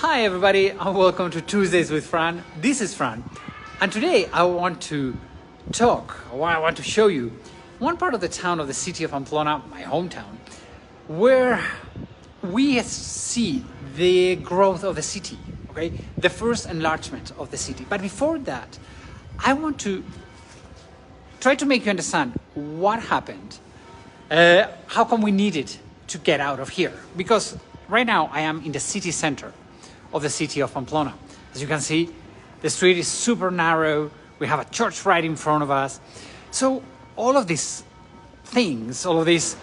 Hi everybody and welcome to Tuesdays with Fran. This is Fran and today I want to show you one part of the town of the city of Pamplona, my hometown, where we see the growth of the city, okay? The first enlargement of the city. But before that, I want to try to make you understand what happened, how come we needed to get out of here. Because right now I am in the city center of the city of Pamplona. As you can see, the street is super narrow. We have a church right in front of us. So all of these things, all of these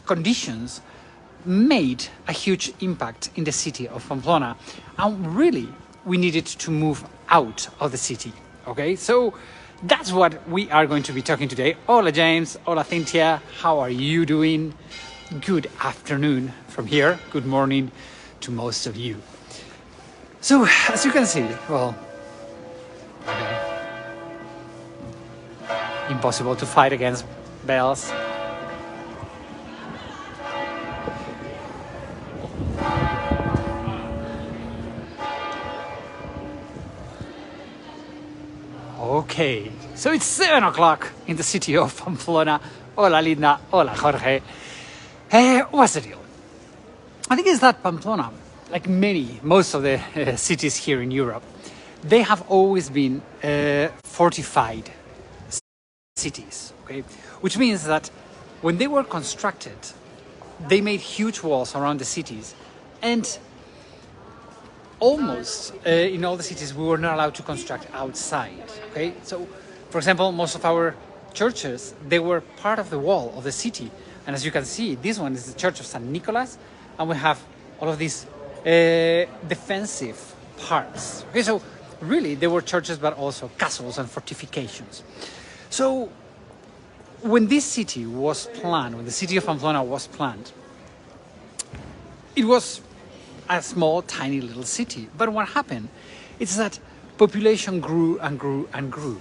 conditions made a huge impact in the city of Pamplona. And really, we needed to move out of the city, okay? So that's what we are going to be talking today. Hola, James. Hola, Cynthia. How are you doing? Good afternoon from here. Good morning to most of you. So, as you can see, well, okay, impossible to fight against bells. Okay, so it's 7 o'clock in the city of Pamplona. Hola, Linda. Hola, Jorge. What's the deal? I think it's that Pamplona, like most of the cities here in Europe, they have always been fortified cities, okay? Which means that when they were constructed, they made huge walls around the cities, and almost in all the cities we were not allowed to construct outside, okay? So, for example, most of our churches, they were part of the wall of the city, and as you can see, this one is the Church of St. Nicholas, and we have all of these defensive parts. Okay, so really there were churches, but also castles and fortifications. So when this city was planned, when the city of Pamplona was planned, it was a small, tiny little city. But what happened is that population grew and grew and grew.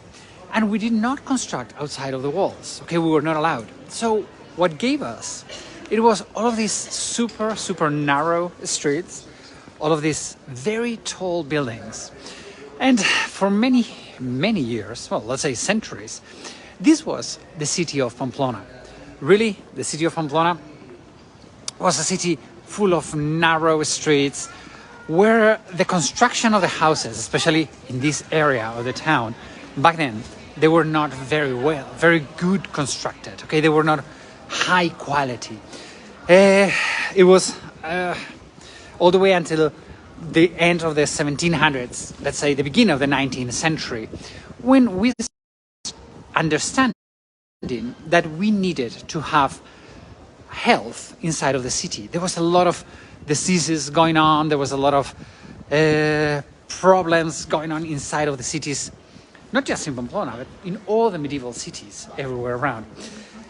And we did not construct outside of the walls. Okay, we were not allowed. So what gave us, it was all of these super narrow streets, all of these very tall buildings. And for many years, well, let's say centuries, this was the city of Pamplona. Really, the city of Pamplona was a city full of narrow streets where the construction of the houses, especially in this area of the town, back then, they were not very good constructed, okay? They were not high quality. It was all the way until the end of the 1700s, let's say the beginning of the 19th century, when we understanding that we needed to have health inside of the city. There was a lot of diseases going on, there was a lot of problems going on inside of the cities, not just in Pamplona, but in all the medieval cities everywhere around.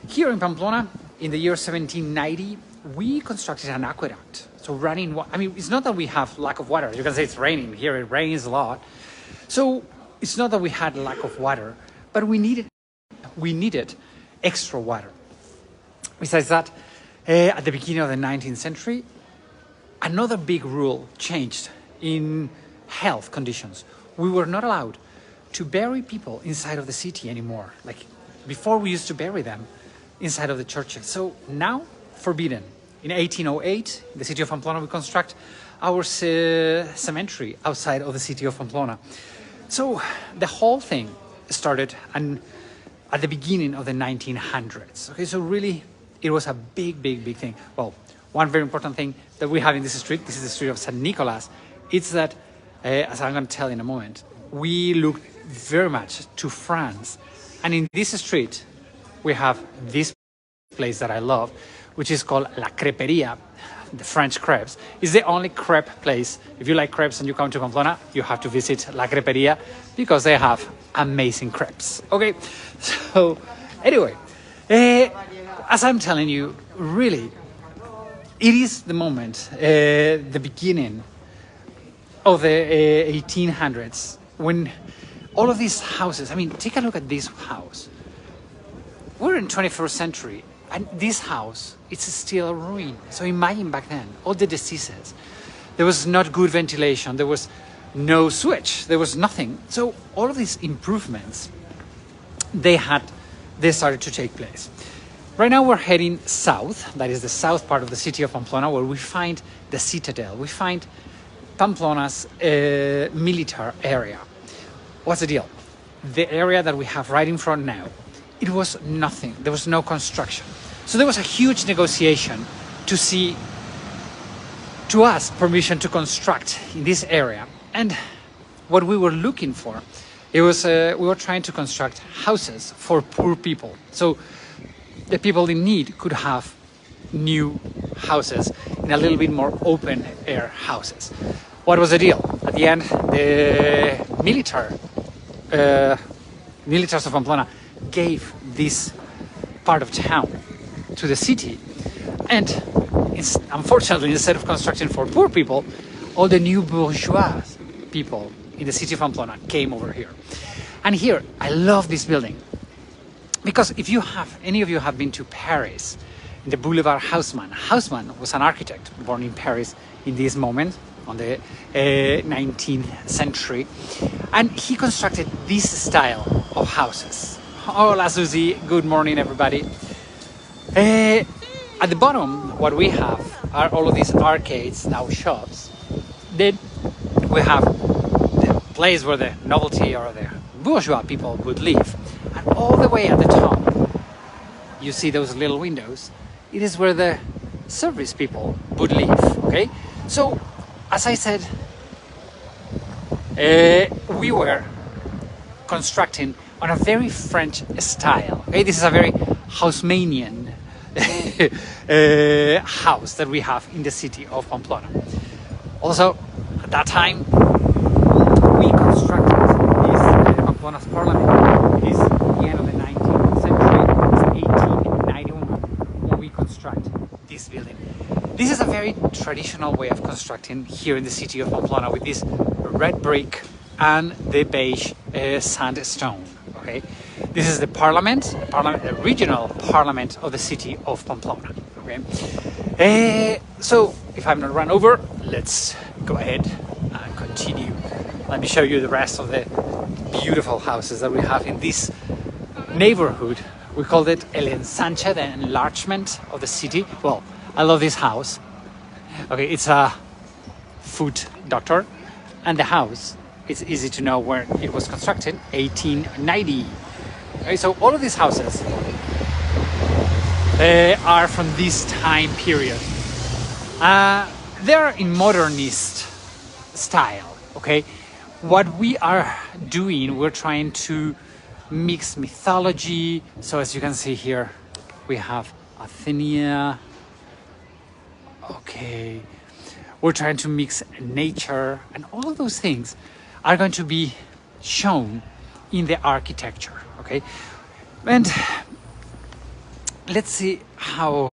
Here in Pamplona, in the year 1790, we constructed an aqueduct. So I mean, it's not that we have lack of water. You can say it's raining. Here it rains a lot. So it's not that we had lack of water, but we needed extra water. Besides that, at the beginning of the 19th century, another big rule changed in health conditions. We were not allowed to bury people inside of the city anymore. Like before, we used to bury them inside of the churches. So now, forbidden. In 1808, in the city of Pamplona, we construct our cemetery outside of the city of Pamplona. So the whole thing started at the beginning of the 1900s. Okay, so really, it was a big thing. Well, one very important thing that we have in this street, this is the street of St. Nicholas, it's that, as I'm going to tell in a moment, we look very much to France. And in this street, we have this place that I love, which is called La Crêperia, the French crepes. It's the only crepe place. If you like crepes and you come to Pamplona, you have to visit La Crêperia because they have amazing crepes. Okay, so anyway, as I'm telling you, really, it is the moment, the beginning of the 1800s, when all of these houses, I mean, take a look at this house. We're in 21st century, and this house, it's still a ruin. So imagine back then, all the diseases, There was not good ventilation. There was no switch. There was nothing. So all of these improvements, they started to take place. Right now we're heading south. That is the south part of the city of Pamplona, where we find the citadel. We find Pamplona's military area. What's the deal? The area that we have right in front now, it was nothing. There was no construction. So there was a huge negotiation to ask permission to construct in this area. And what we were looking for, it was we were trying to construct houses for poor people. So the people in need could have new houses in a little bit more open air houses. What was the deal? At the end, the militaries of Pamplona gave this part of town to the city, and unfortunately, instead of constructing for poor people, all the new bourgeois people in the city of Pamplona came over here. And here, I love this building, because if any of you have been to Paris, in the Boulevard Haussmann. Haussmann was an architect born in Paris in this moment, on the 19th century, and he constructed this style of houses. Hola Susie, good morning everybody. At the bottom, what we have are all of these arcades, now shops. Then we have the place where the novelty or the bourgeois people would live. And all the way at the top, you see those little windows. It is where the service people would live, okay? So, as I said, we were constructing on a very French style, okay? This is a very Haussmannian house that we have in the city of Pamplona. Also, at that time, we constructed this Pamplona's parliament. It is the end of the 19th century, it's 1891 when we construct this building. This is a very traditional way of constructing here in the city of Pamplona, with this red brick and the beige sandstone. Okay, this is the parliament, the regional parliament of the city of Pamplona. Okay, so if I'm not run over, let's go ahead and continue. Let me show you the rest of the beautiful houses that we have in this neighborhood. We called it El Ensanche, the enlargement of the city. Well, I love this house. Okay, it's a foot doctor, and the house, it's easy to know where it was constructed, 1890. Okay, so all of these houses are from this time period. They're in modernist style, okay? What we are doing, we're trying to mix mythology. So as you can see here, we have Athenia. Okay, we're trying to mix nature, and all of those things are going to be shown in the architecture, okay? And let's see how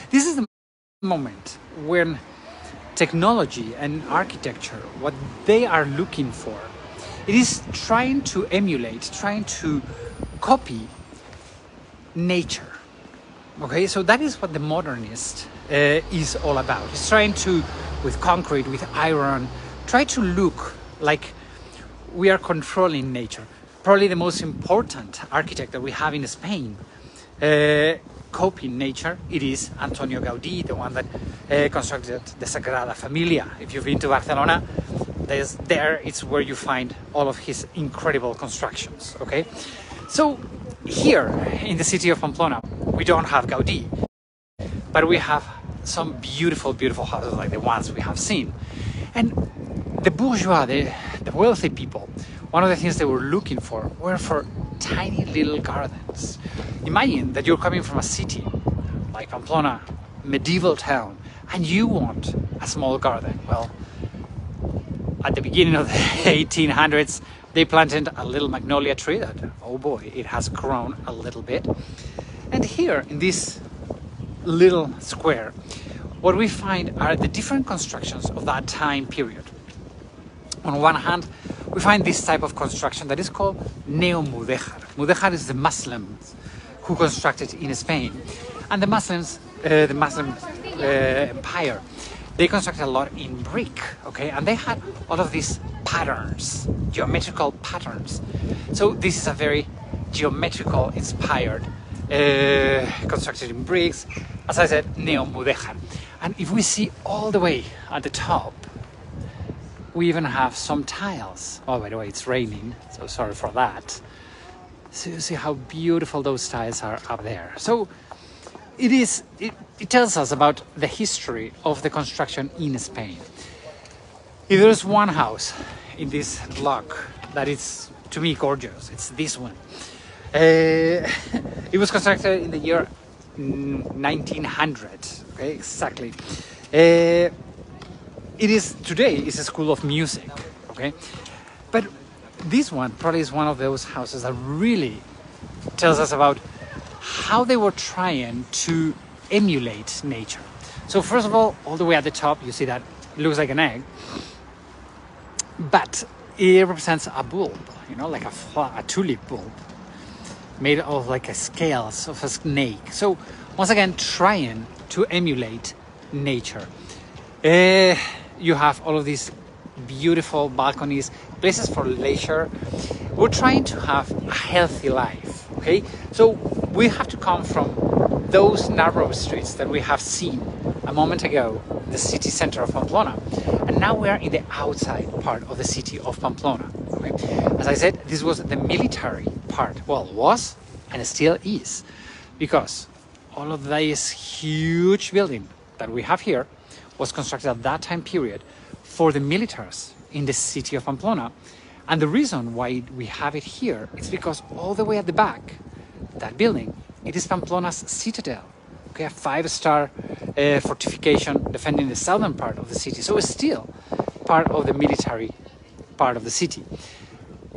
this is the moment when technology and architecture, what they are looking for, it is trying to emulate, trying to copy nature. Okay, so that is what the modernist is all about. It's trying to, with concrete, with iron, try to look like we are controlling nature. Probably the most important architect that we have in Spain, copying nature, it is Antonio Gaudí, the one that constructed the Sagrada Familia. If you've been to Barcelona, it's where you find all of his incredible constructions, okay? So here in the city of Pamplona, we don't have Gaudí, but we have some beautiful, beautiful houses like the ones we have seen. And the bourgeois, the wealthy people, one of the things they were looking for were for tiny little gardens. Imagine that you're coming from a city like Pamplona, medieval town, and you want a small garden. Well, at the beginning of the 1800s, they planted a little magnolia tree that, oh boy, it has grown a little bit. And here in this little square, what we find are the different constructions of that time period. On one hand, we find this type of construction that is called neo-Mudéjar. Mudéjar is the Muslims who constructed in Spain. And the Muslim empire, they constructed a lot in brick, okay? And they had all of these patterns, geometrical patterns. So this is a very geometrical inspired constructed in bricks, as I said, neo-mudéjar. And if we see all the way at the top, we even have some tiles. Oh, by the way, it's raining, so sorry for that. So you see how beautiful those tiles are up there. So it tells us about the history of the construction in Spain. If there's one house in this block that is, to me, gorgeous, it's this one. It was constructed in the year 1900, okay, exactly. It is today is a school of music, okay, but this one probably is one of those houses that really tells us about how they were trying to emulate nature. So first of all the way at the top, you see that it looks like an egg, but it represents a bulb, you know, like a tulip bulb, made of like a scales of a snake. So once again, trying to emulate nature. You have all of these beautiful balconies, places for leisure. We're trying to have a healthy life, okay? So we have to come from those narrow streets that we have seen a moment ago, the city center of Pamplona, and now we are in the outside part of the city of Pamplona, okay? As I said, this was the military part. Well, it was and it still is, because all of this huge building that we have here was constructed at that time period for the militaries in the city of Pamplona. And the reason why we have it here is because all the way at the back, that building, it is Pamplona's citadel, okay, a 5-star fortification defending the southern part of the city. So it's still part of the military part of the city.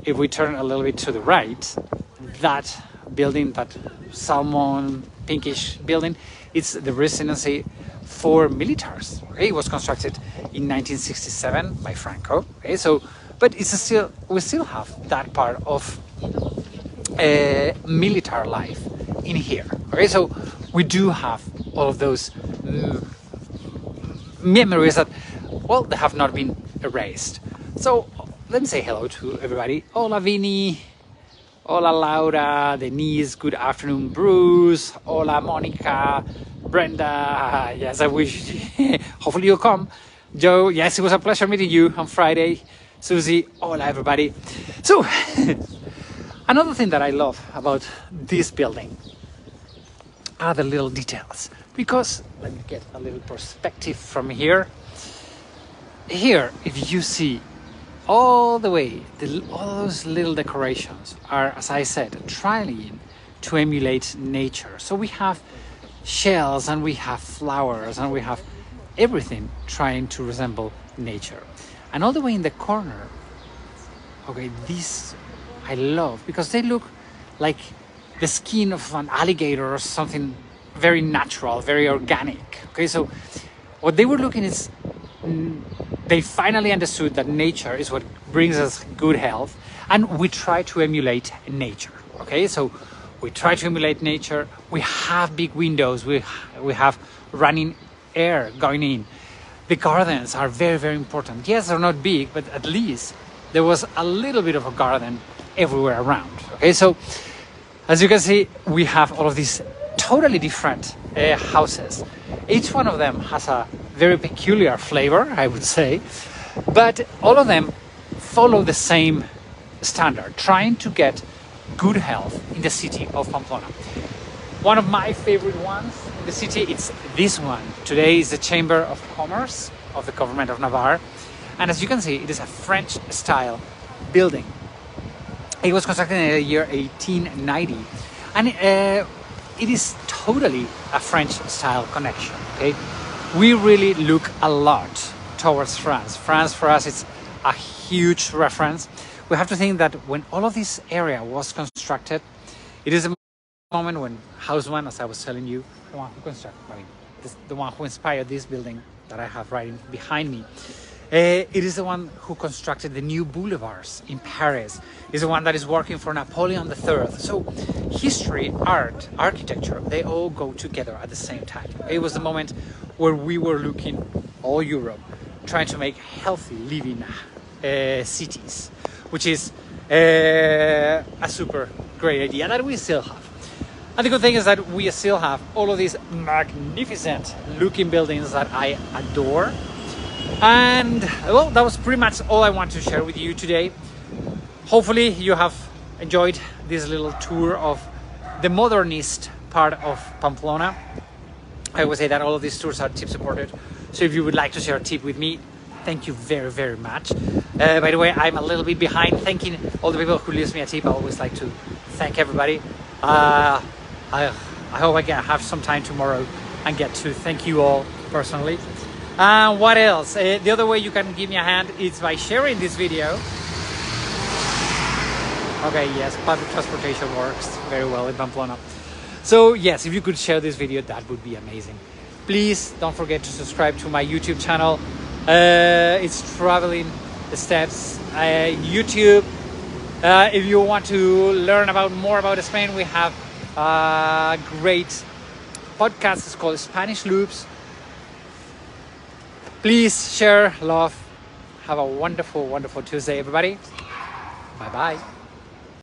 If we turn a little bit to the right, that building, that salmon pinkish building, it's the residency for militaries. Okay, it was constructed in 1967 by Franco. Okay, so but it's still, we still have that part of military life in here. Okay, so we do have all of those memories that, well, they have not been erased. So let me say hello to everybody. Hola Vini, hola Laura, Denise, good afternoon Bruce, hola Monica, Brenda, yes I wish, hopefully you'll come. Joe, yes it was a pleasure meeting you on Friday. Susie, hola everybody. So, another thing that I love about this building are the little details. Because, let me get a little perspective from here. Here, if you see all the way, all those little decorations are, as I said, trying to emulate nature. So we have shells and we have flowers and we have everything trying to resemble nature. And all the way in the corner, okay, these I love because they look like the skin of an alligator or something very natural, very organic. Okay, so what they were looking is, they finally understood that nature is what brings us good health, and we try to emulate nature. Okay, so we try to emulate nature. We have big windows. We have running air going in. The gardens are very, very important. Yes, they're not big, but at least there was a little bit of a garden everywhere around. Okay, so as you can see, we have all of these totally different houses. Each one of them has a very peculiar flavor, I would say, but all of them follow the same standard, trying to get good health in the city of Pamplona. One of my favorite ones in the city, it's this one. Today is the Chamber of Commerce of the government of Navarre. And as you can see, it is a French style building. It was constructed in the year 1890. And it is totally a French style connection, okay? We really look a lot towards France. France for us, it's a huge reference. We have to think that when all of this area was constructed, it is a moment when Haussmann, as I was telling you, the one who constructed, the one who inspired this building that I have right behind me, it is the one who constructed the new boulevards in Paris. It's the one that is working for Napoleon III. So history, art, architecture, they all go together at the same time. It was the moment where we were looking all Europe, trying to make healthy living cities, which is a super great idea that we still have. And the good thing is that we still have all of these magnificent looking buildings that I adore. And well, that was pretty much all I want to share with you today. Hopefully you have enjoyed this little tour of the modernist part of Pamplona. I always say that all of these tours are tip supported. So if you would like to share a tip with me, thank you very, very much. By the way, I'm a little bit behind thanking all the people who leaves me a tip. I always like to thank everybody. I hope I can have some time tomorrow and get to thank you all personally. What else? The other way you can give me a hand is by sharing this video. Okay, yes, public transportation works very well in Pamplona. So yes, if you could share this video, that would be amazing. Please don't forget to subscribe to my YouTube channel. It's Traveling the Steps YouTube. If you want to learn more about Spain, we have a great podcast. It's called Spanish Loops. Please share, love. Have a wonderful, wonderful Tuesday, everybody. Bye-bye.